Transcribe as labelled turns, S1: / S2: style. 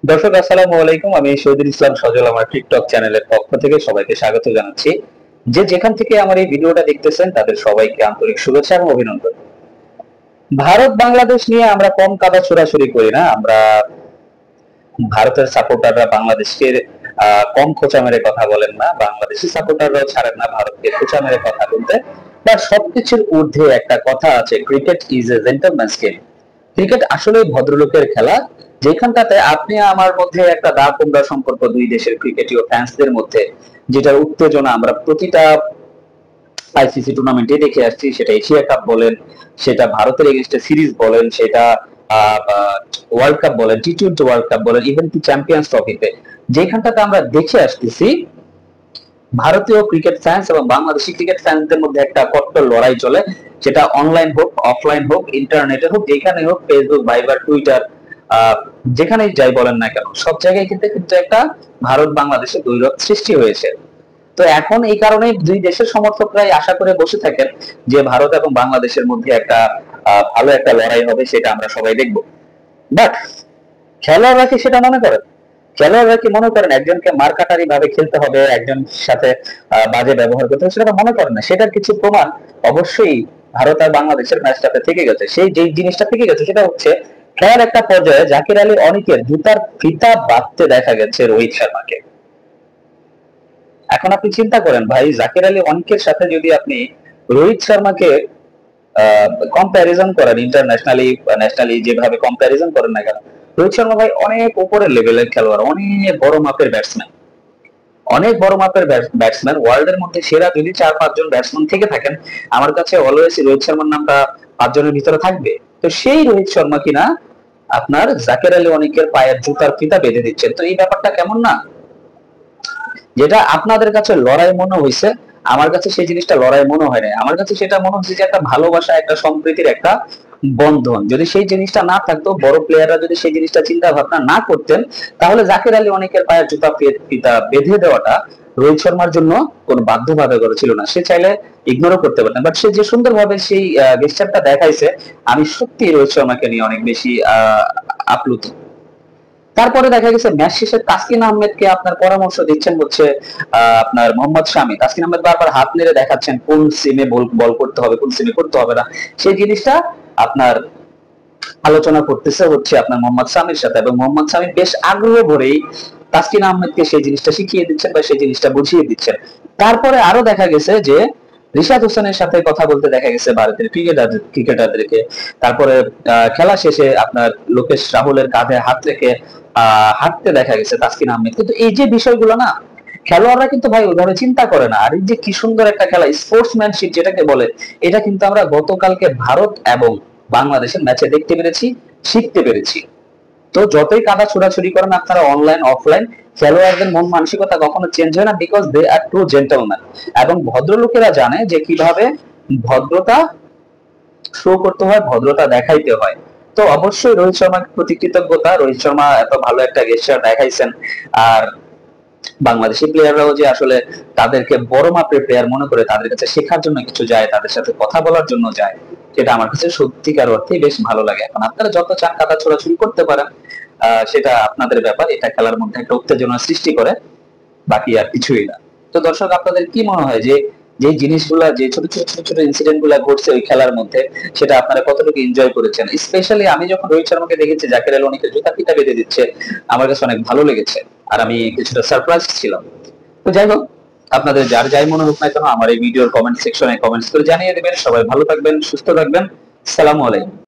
S1: দর্শক আসসালামু আলাইকুম, আমি শহীদুল ইসলাম সজল আমার টিকটক চ্যানেলের পক্ষ থেকে সবাইকে স্বাগত জানাচ্ছি। যে যেখান থেকে আমার এই ভিডিওটা দেখতেছেন তাদের সবাইকে আন্তরিক শুভেচ্ছা এবং অভিনন্দন। ভারত বাংলাদেশ নিয়ে আমরা কম কাদা ছোড়াছুড়ি করি না। আমরা ভারতের সাপোর্টাররা বাংলাদেশকে কম খোঁচা মেরে কথা বলেন না, বাংলাদেশি সাপোর্টাররাও ছাড়েন না ভারতকে খোঁচা মেরে কথা বলতে। বাট সবকিছুর ঊর্ধ্বে একটা কথা আছে, cricket is a gentleman's game. Cricket আসলে ভদ্রলোকের খেলা, যেখানটাতে আপনি আমার মধ্যে একটা দা কুমড়া সম্পর্ক দুই দেশের ক্রিকেটীয় ফ্যান্সদের মধ্যে, যেটার উত্তেজনা আমরা প্রতিটা আইসিসি টুর্নামেন্টে দেখে আসছি। সেটা এশিয়া কাপ বলেন, সেটা ভারতের এগেইনস্টে সিরিজ বলেন, সেটা ওয়ার্ল্ড কাপ বলেন, টি-টোয়েন্টি ওয়ার্ল্ড কাপ বলেন, ইভেন কি চ্যাম্পিয়ন্স ট্রফিতে, যেখানটাতে আমরা দেখে আসতেছি ভারতীয় ক্রিকেট ফ্যান্স এবং বাংলাদেশি ক্রিকেট ফ্যান্সদের মধ্যে একটা কট্টর লড়াই চলে। সেটা অনলাইন হোক, অফলাইন হোক, ইন্টারনেটে হোক, যেখানে হোক, ফেসবুক, ভাইবার, টুইটার, যেখানেই যাই বলেন না কেন, সব জায়গায় কিন্তু কিন্তু একটা ভারত বাংলাদেশের দ্বৈরথ সৃষ্টি হয়েছে। তো এখন এই কারণে দুই দেশের সমর্থকরাই আশা করে বসে থাকেন যে ভারত এবং বাংলাদেশের মধ্যে একটা ভালো একটা লড়াই হবে, সেটা আমরা সবাই দেখব। বাট খেলোয়াড়রা কি সেটা মনে করেন? খেলোয়াড়রা কি মনে করেন একজনকে মারকাটারি ভাবে খেলতে হবে, একজন সাথে বাজে ব্যবহার করতে হবে? সেটা মনে করেন না। সেটার কিছু প্রমাণ অবশ্যই ভারত আর বাংলাদেশের ম্যাচটাতে থেকে গেছে। সেই যে জিনিসটা থেকে গেছে সেটা হচ্ছে, খেলার একটা পর্যায়ে জাকির আলী অনিকের জুতার ফিতা বাঁধতে দেখা গেছে রোহিত শর্মাকে। এখন আপনি চিন্তা করেন ভাই, জাকির আলী অনিকের সাথে যদি আপনি রোহিত শর্মাকে কম্প্যারিজন করেন, ইন্টারন্যাশনালি ন্যাশনালি যেভাবে কম্প্যারিজন করেন না কেন, রোহিত শর্মা ভাই অনেক উপরের লেভেলের খেলোয়াড়, অনেক বড় মাপের ব্যাটসম্যান, অনেক বড় মাপের ব্যাটসম্যান। ওয়ার্ল্ড এর মধ্যে সেরা যদি 4-5 জন ব্যাটসম্যান থেকে থাকেন, আমার কাছে অলওয়েজ রোহিত শর্মার নামটা 5 জনের ভিতরে থাকবে। তো সেই রোহিত শর্মা কিনা আপনার জাকির আলী অনিকের পায়ের জুতার ফিতা বেঁধে দিচ্ছেন। তো এই ব্যাপারটা কেমন না? যেটা আপনাদের কাছে লড়াই মনে হয়েছে, আমার কাছে সেই জিনিসটা লড়াই মনে হয় না। আমার কাছে সেটা মনে হচ্ছে যে একটা ভালোবাসা, একটা সম্প্রীতির একটা বন্ধন। যদি সেই জিনিসটা না থাকতো, বড় প্লেয়াররা যদি সেই জিনিসটা চিন্তা ভাবনা না করতেন, তাহলে জাকির আলী অনেকের পায়ের জুতা ফিতা বেঁধে দেওয়াটা রোহিত শর্মার জন্য কোনো বাধ্যবাধকতা ছিল না। সে চাইলে ইগনোরও করতে পারতেন। বাট সে যে সুন্দরভাবে সেই গেস্টারটা দেখাইছে, আমি সত্যি রোহিত শর্মাকে নিয়ে অনেক বেশি আপ্লুত। তারপরে দেখা গেছে ম্যাচ শেষে তাসকিন আহমেদকে আপনার পরামর্শ দিচ্ছেন হচ্ছে আপনার মোহাম্মদ শামি। তাসকিন আহমেদ বারবার হাত নেড়ে দেখাচ্ছেন কোন সিমে বল করতে হবে, কোন সিমে করতে হবে না। সেই জিনিসটা আপনার আলোচনা করতেছে হচ্ছে আপনার মোহাম্মদ শামির সাথে, এবং মোহাম্মদ শামি বেশ আগ্রহ ভরেই তাসকিন আহমেদকে সেই জিনিসটা শিখিয়ে দিচ্ছেন বা সেই জিনিসটা বুঝিয়ে দিচ্ছেন। তারপরে আরো দেখা গেছে যে রিশাদ হোসেনের সাথে কথা বলতে দেখা গেছে ভারতের ক্রিকেটারদেরকে। তারপরে খেলা শেষে আপনার লোকেশ রাহুলের কাঁধে হাত রেখে হাঁটতে দেখা গেছে তাসকিন আহমেদ। কিন্তু এই যে বিষয়গুলো না, খেলোয়াড়রা কিন্তু ভাই ওইভাবে চিন্তা করে না। আর এই যে কি সুন্দর একটা খেলা, স্পোর্টসম্যানশিপ যেটাকে বলে, এটা কিন্তু আমরা গতকালকে ভারত এবং বাংলাদেশের ম্যাচে দেখতে পেরেছি, শিখতে পেরেছি। তো যতই কাদা ছোড়াছুড়ি করেন আপনারা অনলাইন অফলাইন, খেলোয়াড়দের মন মানসিকতা কখনো চেঞ্জ হয় না, because they are true gentleman. এবং ভদ্রলোকেরা জানে যে কিভাবে ভদ্রতা শো করতে হয়, ভদ্রতা দেখাইতে হয়। তো অবশ্যই রোহিত শর্মার প্রতি কৃতজ্ঞতা। রোহিত শর্মা এত ভালো একটা গেস্টার দেখাইছেন। আর বাংলাদেশি প্লেয়াররাও যে আসলে তাদেরকে বড় মাপের প্লেয়ার মনে করে তাদের কাছে শেখার জন্য কিছু যায়, তাদের সাথে কথা বলার জন্য যায়, সেটা আমার কাছে সত্যিকার অর্থেই বেশ ভালো লাগে। এখন আপনারা যত চান কাদা ছোড়াছুড়ি করতে পারেন, সেটা আপনাদের ব্যাপার। এটা খেলার মধ্যে একটা উত্তেজনা সৃষ্টি করে, বাকি আর কিছুই না। তো দর্শক, আপনাদের কি মনে হয় যে যে জিনিসগুলা, যে ছোট ছোট ছোট ছোট ইনসিডেন্ট গুলা ঘটছে ওই খেলার মধ্যে, সেটা আপনারা কতটুকু এনজয় করেছেন? স্পেশালি আমি যখন রোহিত শর্মাকে দেখেছি জাকির আলী অনেকের জুতা ফিতা বেঁধে দিচ্ছে, আমার কাছে অনেক ভালো লেগেছে। আর আমি কিছুটা সারপ্রাইজ ছিলাম। তো যাই হোক, আপনাদের যার যাই মনে হোক না কেন, আমার এই ভিডিওর কমেন্ট সেকশনে কমেন্টস করে জানিয়ে দেবেন। সবাই ভালো থাকবেন, সুস্থ থাকবেন। সালামু আলাইকুম।